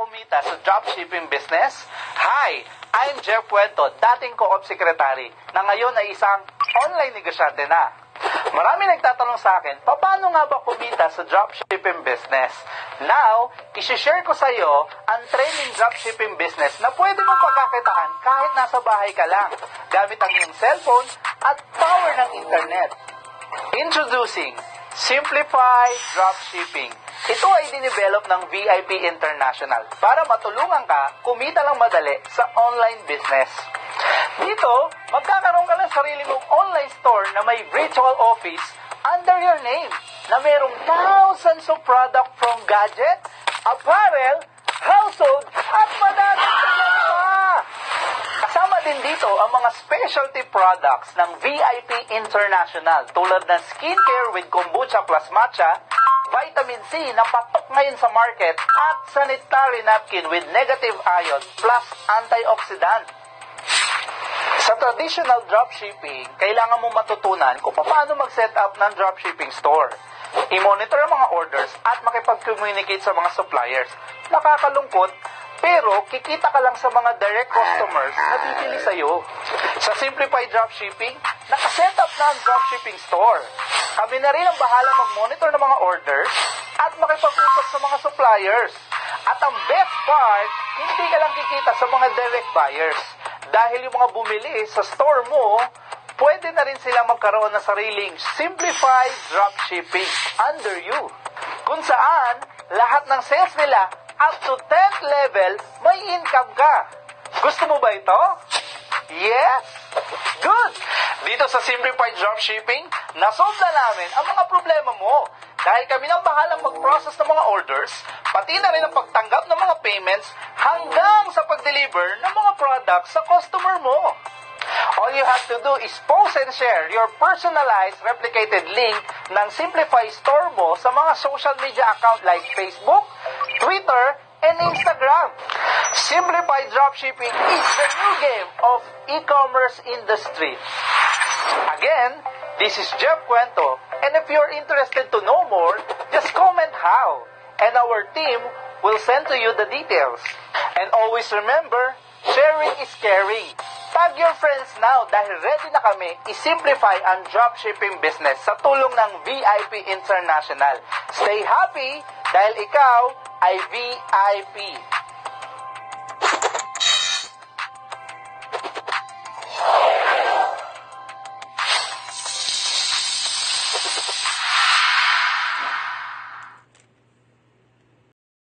kumita sa dropshipping business? Hi, I'm Jeff Puento, dating co-op secretary, na ngayon ay isang online negosyante na. Marami nagtatanong sa akin, paano nga ba kumita sa dropshipping business? Now, isi-share ko sa iyo ang training dropshipping business na pwede mong pagkakitaan kahit nasa bahay ka lang, gamit ang iyong cellphone at power ng internet. Introducing Simplify Dropshipping. Ito ay dinevelop ng VIP International para matulungan ka kumita lang madali sa online business. Dito, magkakaroon ka ng sarili mong online store na may virtual office under your name na mayroong thousands of product from gadget, apparel, household, at madaming pa! Kasama din dito ang mga specialty products ng VIP International tulad ng skincare with kombucha plus matcha, vitamin C na patok ngayon sa market, at sanitary napkin with negative ion plus antioxidant. Sa traditional dropshipping, kailangan mong matutunan kung paano mag-set up ng dropshipping store. I-monitor ang mga orders at makipag-communicate sa mga suppliers. Nakakalungkot, pero kikita ka lang sa mga direct customers na bibili sa'yo. Sa Simplified Dropshipping, nakaset up na ang dropshipping store. Kami na rin ang bahala mag-monitor ng mga orders at makipag-usap sa mga suppliers. At ang best part, hindi ka lang kikita sa mga direct buyers. Dahil yung mga bumili sa store mo, pwede na rin sila magkaroon ng sariling Simplified Dropshipping under you. Kung saan, lahat ng sales nila up to 10th level, may income ka. Gusto mo ba ito? Yes? Good! Dito sa Simplified Dropshipping, nasolve na namin ang mga problema mo. Dahil kami nang bahalang mag-process ng mga orders, pati na rin ang pagtanggap ng mga payments hanggang sa pag-deliver ng mga products sa customer mo. All you have to do is post and share your personalized replicated link ng Simplify Store mo sa mga social media account like Facebook, Twitter, and Instagram. Simplified Dropshipping is the new game of e-commerce industry. Again, this is Jeff Puento, and if you're interested to know more, just comment how, and our team will send to you the details. And always remember, sharing is caring. Tag your friends now dahil ready na kami i-simplify ang dropshipping business sa tulong ng VIP International. Stay happy dahil ikaw ay VIP.